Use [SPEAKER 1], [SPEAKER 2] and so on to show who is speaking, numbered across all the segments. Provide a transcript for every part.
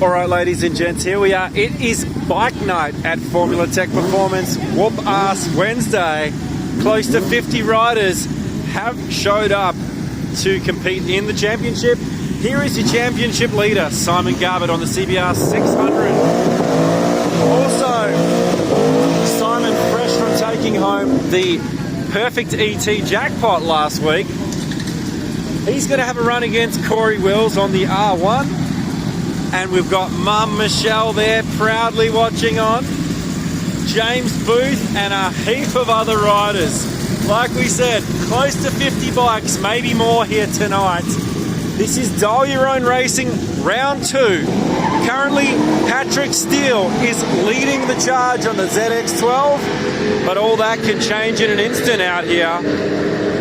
[SPEAKER 1] All right, ladies and gents, here we are. It is bike night at Formula Tech Performance Whoopass Wednesday. Close to 50 riders have showed up to compete in the championship. Here is your championship leader, Simon Garbutt, on the CBR 600. Also, Simon, fresh from taking home the perfect ET jackpot last week. He's going to have a run against Corey Wills on the R1. And we've got Mum Michelle there proudly watching on. James Booth and a heap of other riders. Like we said, close to 50 bikes, maybe more here tonight. This is Dial Your Own Racing Round 2. Currently, Patrick Steele is leading the charge on the ZX12, but all that can change in an instant out here.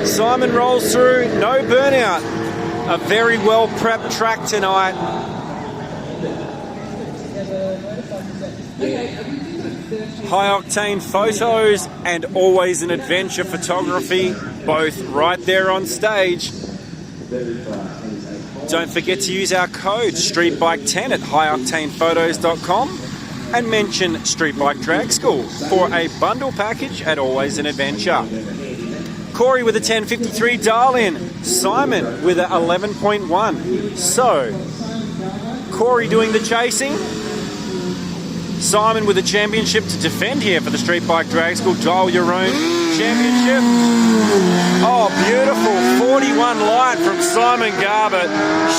[SPEAKER 1] Simon rolls through, no burnout. A very well prepped track tonight. High octane photos and always an adventure photography, both right there on stage. Don't forget to use our code STREETBIKE10 at highoctanephotos.com and mention Streetbike Drag School for a bundle package at Always an Adventure. Corey with a 1053 dial-in, Simon with a 11.1. So, Corey doing the chasing, Simon with a championship to defend here for the Street Bike Drag School Dial Your Own Championship. Oh, beautiful 41 light from Simon Garbutt,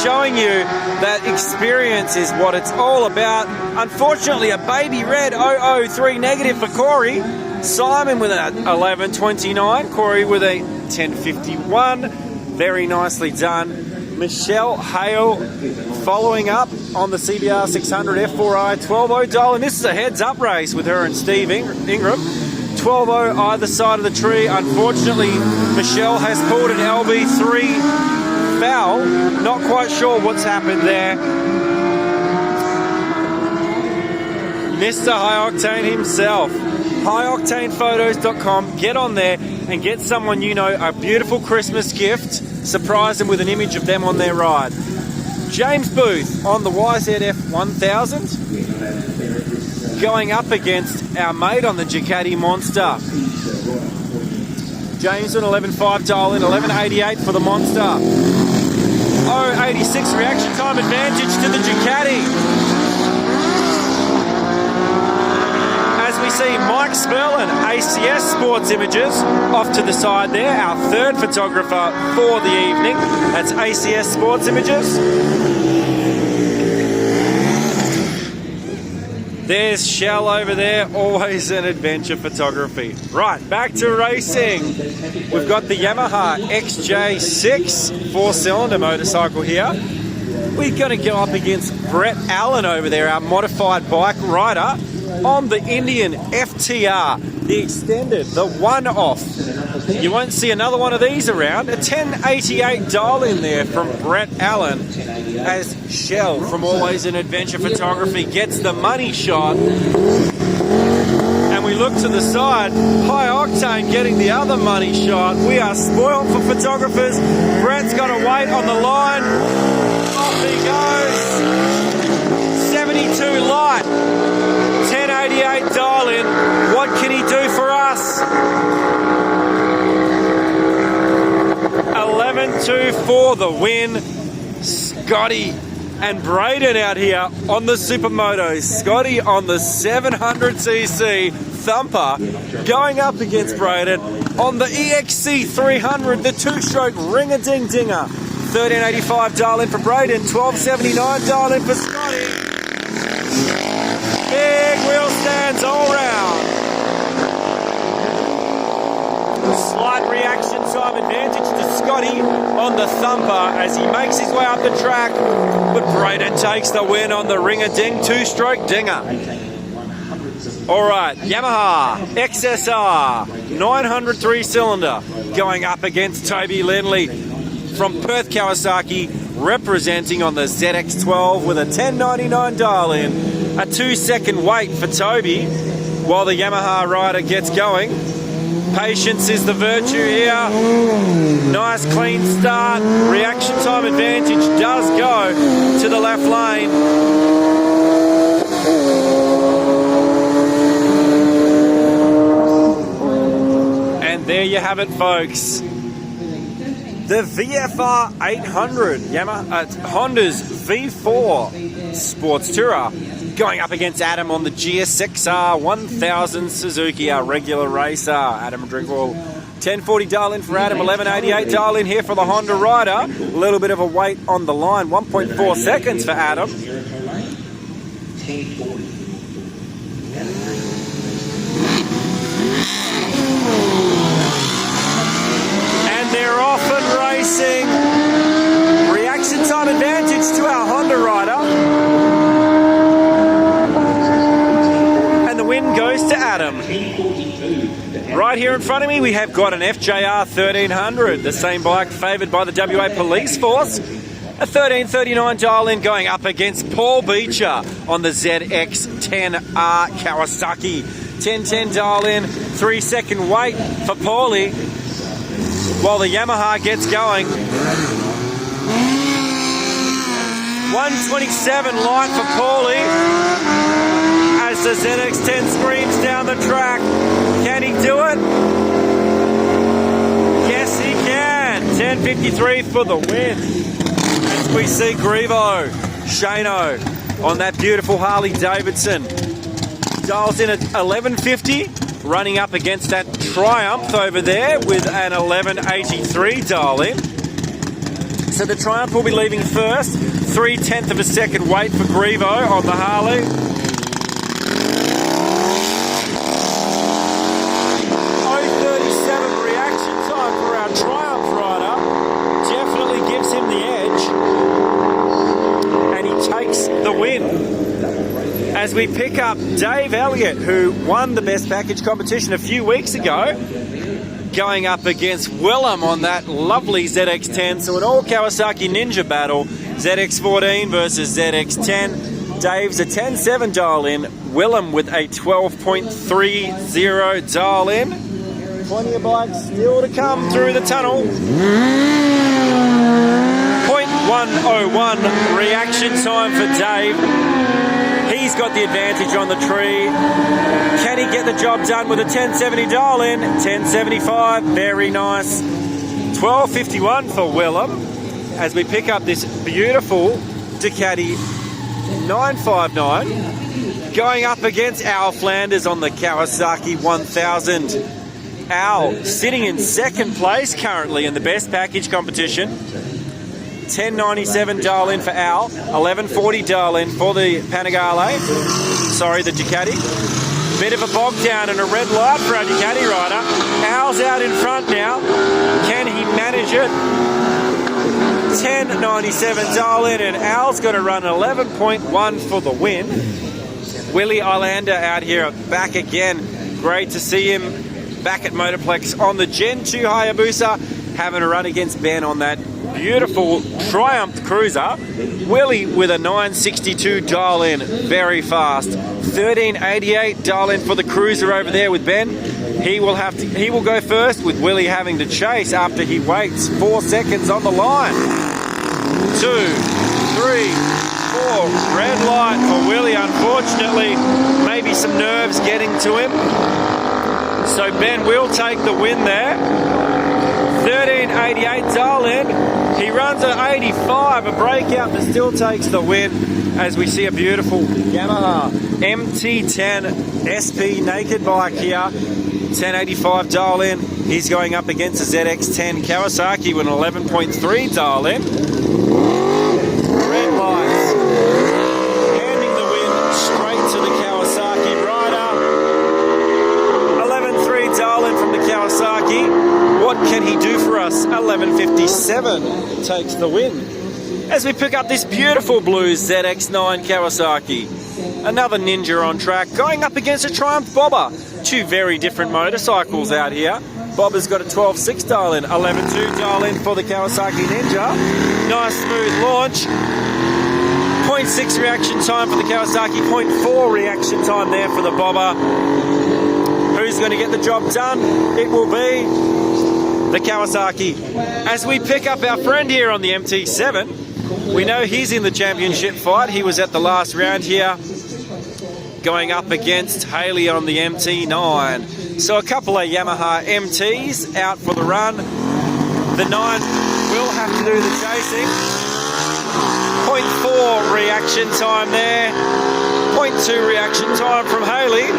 [SPEAKER 1] showing you that experience is what it's all about. Unfortunately, a baby red 003 negative for Corey. Simon with an 11.29, Corey with a 10.51. Very nicely done. Michelle Hale following up on the CBR 600 F4i 12.0 dial, and this is a heads-up race with her and Steve Ingram. 12.0 either side of the tree. Unfortunately, Michelle has pulled an LB3 foul. Not quite sure what's happened there. Mr. High Octane himself. HighOctanePhotos.com. Get on there and get someone you know a beautiful Christmas gift. Surprise them with an image of them on their ride. James Booth on the YZF 1000, going up against our mate on the Ducati Monster. James with an 11.5 dial in, 11.88 for the Monster. 0.86 reaction time advantage to the Ducati. As we see Mike Sperlin, ACS Sports Images, off to the side there, our third photographer for the evening. That's ACS Sports Images. There's Shell over there, always an adventure photography. Right, back to racing. We've got the Yamaha XJ6 4-cylinder motorcycle here. We're going to go up against Brett Allen over there, our modified bike rider, on the Indian FTR, the extended, the one-off. You won't see another one of these around. A 1088 dial in there from Brett Allen, as Shell from Always an Adventure Photography gets the money shot. And we look to the side, High Octane getting the other money shot. We are spoiled for photographers. Brett's got to wait on the line. Off he goes. 72 light. 1088 dial in. What can he do for us? 11.2 for the win. Scotty and Braden out here on the Supermoto. Scotty on the 700cc Thumper going up against Braden on the EXC 300, the two-stroke ring-a-ding-dinger. 13.85 dial in for Braden, 12.79 dial in for Scotty. Big wheel stands all round. Slight reaction time advantage to Scotty on the Thumper as he makes his way up the track. But Braden takes the win on the ring-a-ding two-stroke dinger. All right, Yamaha XSR 900 3-cylinder going up against Toby Lindley from Perth, Kawasaki, representing on the ZX12 with a 1099 dial in. A 2-second wait for Toby while the Yamaha rider gets going. Patience is the virtue here. Nice clean start. Reaction time advantage does go to the left lane. have it, folks. The VFR 800, Honda's V4 Sports Tourer, going up against Adam on the GSXR 1000 Suzuki, our regular racer. Adam Drinkwater, 1040 dial in for Adam, 1188 dial in here for the Honda rider. A little bit of a wait on the line, 1.4 seconds for Adam. And they're off and racing. Reaction time advantage to our Honda rider. And the win goes to Adam. Right here in front of me, we have got an FJR 1300, the same bike favoured by the WA Police Force. A 1339 dial-in going up against Paul Beecher on the ZX10R Kawasaki. 1010 dial-in, 3 second wait for Paulie while the Yamaha gets going. 127 light for Paulie as the ZX10 screams down the track. Can he do it? Yes, he can. 10:53 for the win. As we see Grievo, Shano on that beautiful Harley Davidson. Dials in at 1150, running up against that Triumph over there with an 1183 dial in. So the Triumph will be leaving first. 3/10 of a second wait for Grievo on the Harley. 0:37 reaction time for our Triumph rider. Definitely gives him the edge. And he takes the win. As we pick up Dave Elliott, who won the Best Package competition a few weeks ago, going up against Willem on that lovely ZX10. So an all Kawasaki Ninja battle, ZX14 versus ZX10. Dave's a 10.7 dial in, Willem with a 12.30 dial in. Plenty of bikes still to come through the tunnel. 0.101 reaction time for Dave. He's got the advantage on the tree. Can he get the job done with a 1070 dial in? 1075, very nice. 1251 for Willem as we pick up this beautiful Ducati 959 going up against Al Flanders on the Kawasaki 1000. Al sitting in second place currently in the Best Package competition. 1097 dial in for Al, 1140 dial in for the Panigale. Sorry, the Ducati. Bit of a bog down and a red light for our Ducati rider. Al's out in front now. Can he manage it? 1097 dial in and Al's got to run 11.1 for the win. Willie Islander out here back again. Great to see him back at Motorplex on the Gen 2 Hayabusa, having a run against Ben on that beautiful Triumph Cruiser. Willie with a 962 dial in, very fast. 1388 dial in for the Cruiser over there with Ben. He will go first with Willie having to chase after he waits 4 seconds on the line. 2, 3, 4, red light for Willie, unfortunately. Maybe some nerves getting to him. So Ben will take the win there. 1388 dial in. He runs at 85, a breakout that still takes the win as we see a beautiful Yamaha MT10 SP naked bike here. 1085 dial in. He's going up against a ZX10 Kawasaki with an 11.3 dial in. Red lights. Handing the win straight to the Kawasaki rider. 11.3 dial in from the Kawasaki. What can he do for us? 11.57 takes the win. As we pick up this beautiful blue ZX9 Kawasaki. Another Ninja on track, going up against a Triumph Bobber. Two very different motorcycles out here. Bobber's got a 12.6 dial in, 11.2 dial in for the Kawasaki Ninja. Nice smooth launch. 0.6 reaction time for the Kawasaki, 0.4 reaction time there for the Bobber. Who's going to get the job done? It will be the Kawasaki. As we pick up our friend here on the MT7, we know he's in the championship fight. He was at the last round here, going up against Haley on the MT9. So a couple of Yamaha MTs out for the run. The 9 will have to do the chasing. 0.4 reaction time there. 0.2 reaction time from Haley.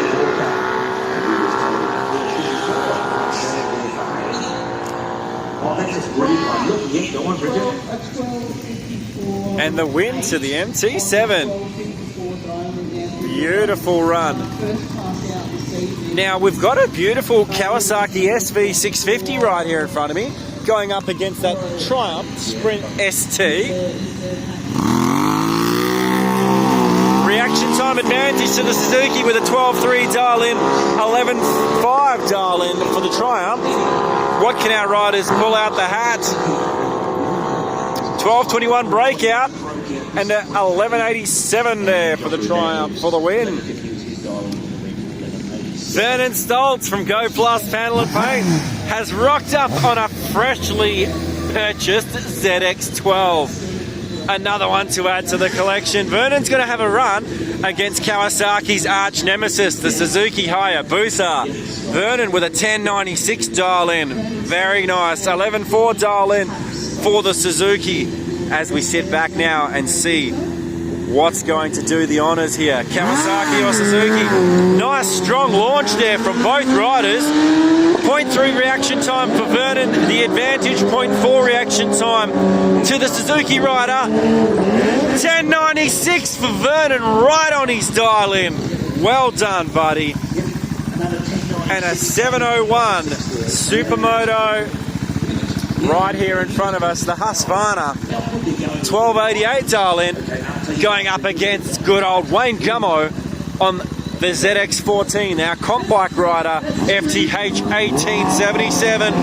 [SPEAKER 1] And the win to the MT7. Beautiful run. Now we've got a beautiful Kawasaki SV650 right here in front of me, going up against that Triumph Sprint ST. Reaction time advantage to the Suzuki with a 12.3 dial in, 11.5 dial in for the Triumph. What can our riders pull out the hat? 12.21 breakout and 11.87 there for the Triumph for the win. Vernon Stoltz from Go Plus Panel and Paint has rocked up on a freshly purchased ZX12. Another one to add to the collection. Vernon's going to have a run against Kawasaki's arch nemesis, the Suzuki Hayabusa. Vernon with a 1096 dial in. Very nice. 11.4 dial in for the Suzuki as we sit back now and see what's going to do the honours here. Kawasaki or Suzuki. Nice strong launch there from both riders. 0.3 reaction time for Vernon, the advantage. 0.4 reaction time to the Suzuki rider. 1096 for Vernon, right on his dial in. Well done, buddy. And a 701 Supermoto right here in front of us, the Husqvarna. 1288 dial in, going up against good old Wayne Gummo on the ZX14, our comp bike rider, FTH 1877.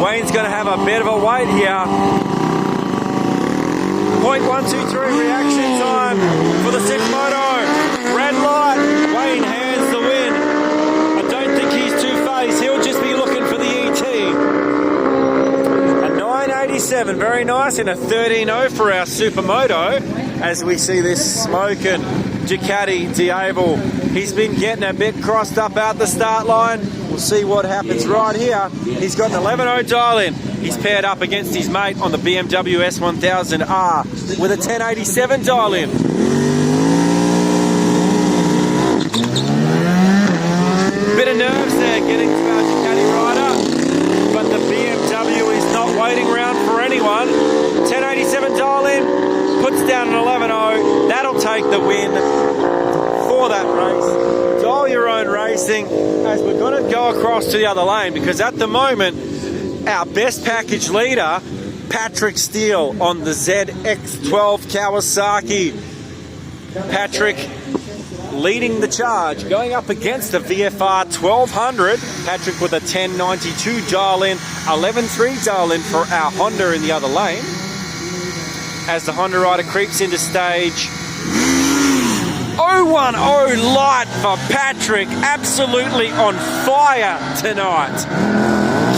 [SPEAKER 1] Wayne's going to have a bit of a wait here. 0.123 reaction time for the Supermoto. Red light, Wayne hands the win. I don't think he's two-faced, he'll just be looking for the ET. A 987, very nice, and a 13.0 for our Supermoto as we see this smoking Ducati Diable. He's been getting a bit crossed up out the start line. We'll see what happens right here. He's got an 11.0 dial in. He's paired up against his mate on the BMW S1000R with a 1087 dial in. Bit of nerves there getting to our Ducati rider, but the BMW is not waiting around for anyone. 1087 dial in, puts down an 11.0. That'll take the win for that race. Dial your own racing as we're going to go across to the other lane, because at the moment our best package leader, Patrick Steele on the ZX12 Kawasaki. Patrick leading the charge, going up against the VFR 1200. Patrick with a 1092 dial in, 11.3 dial in for our Honda in the other lane. As the Honda rider creeps into stage. 010 light for Patrick, absolutely on fire tonight.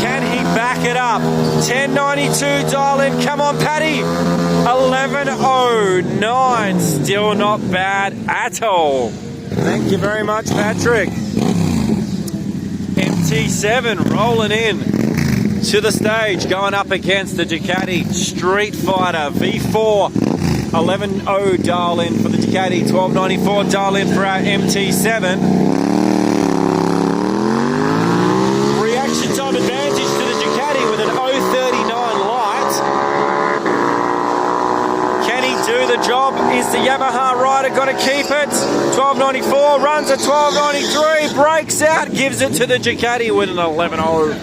[SPEAKER 1] Can he back it up? 1092 dial in, come on Patty. 11.09, still not bad at all. Thank you very much, Patrick. MT7 rolling in to the stage, going up against the Ducati Street Fighter V4. 11.0 dial in for the Ducati, 1294 dial in for our MT7. Reaction time advantage to the Ducati with an 039 light. Can he do the job? Is the Yamaha rider going to keep it? 1294, runs a 1293, breaks out, gives it to the Ducati with an 11.0.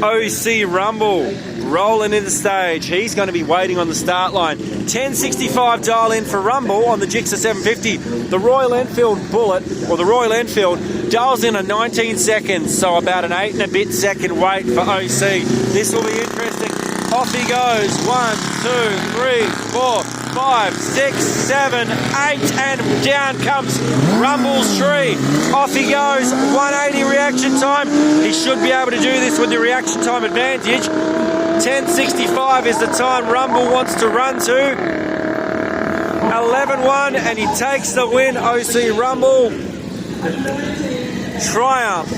[SPEAKER 1] OC Rumble rolling in the stage. He's going to be waiting on the start line. 1065 dial in for Rumble on the Gixxer 750. The Royal Enfield Bullet, or the Royal Enfield, dials in a 19 seconds, so about an 8 and a bit second wait for OC. This will be interesting. Off he goes. 1, 2, 3, 4, 5, 6, 7, 8, and down comes Rumble's tree. Off he goes. 180 reaction time. He should be able to do this with the reaction time advantage. 1065 is the time Rumble wants to run to. 11.1, and he takes the win, OC Rumble. Triumph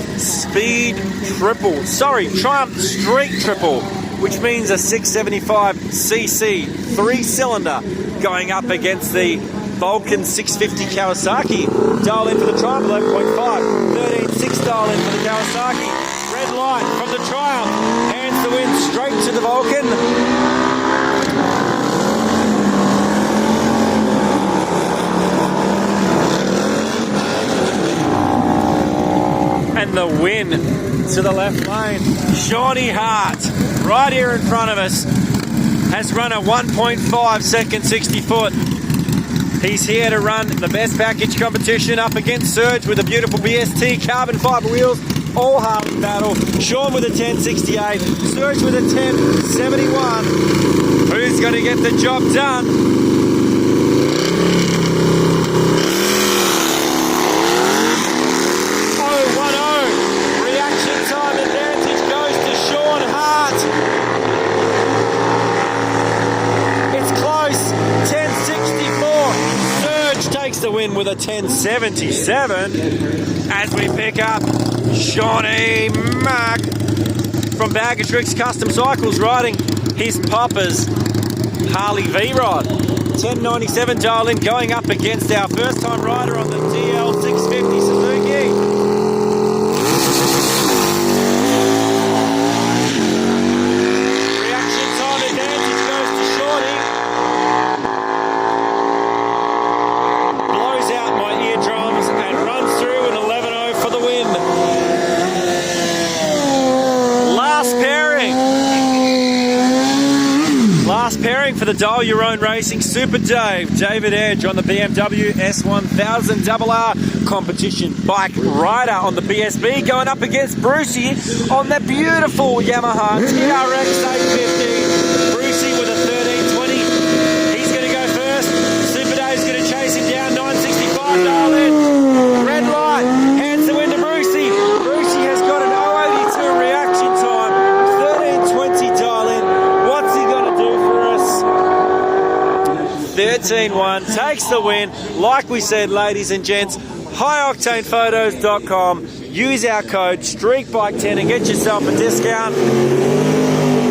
[SPEAKER 1] Triumph Street Triple, which means a 675cc 3-cylinder going up against the Vulcan 650 Kawasaki. Dial in for the Triumph 11.5, 13.6 dial in for the Kawasaki. Red light from the Triumph, hands the win straight to the Vulcan. And the win to the left lane. Shawnee Hart, right here in front of us, has run a 1.5 second 60 foot. He's here to run the best package competition up against Surge with a beautiful BST carbon fibre wheels, all Harley battle. Sean with a 1068, Surge with a 1071. Who's going to get the job done? The win with a 1077 as we pick up Shawnee Mack from Bagger Tricks Custom Cycles riding his Popper's Harley V-Rod. 1097 dial in going up against our first time rider on the DL 650 Suzuki. Reaction time advantage goes to Shawnee. Last pairing for the Dial Your Own Racing Super David Edge on the BMW S1000RR competition bike rider on the BSB, going up against Brucey on the beautiful Yamaha TRX 850. Brucey with a 1320. He's going to go first. Super Dave's going to chase him down. 965 dial in. Red light. Hands the win to Brucey. Brucey has got an 082 reaction time. 1320 dial in. What's he going to do for us? 13-1 takes the win. Like we said, ladies and gents, highoctanephotos.com. Use our code STREETBIKE10 and get yourself a discount.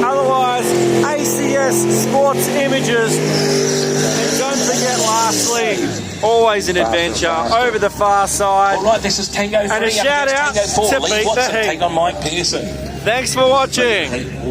[SPEAKER 1] Otherwise, ACS Sports Images. And don't forget, lastly, always an adventure over the far side.
[SPEAKER 2] All right, this is Tango 3.
[SPEAKER 1] And a shout out to Beat the Heat.
[SPEAKER 2] Take on Mike Pearson.
[SPEAKER 1] Thanks for watching.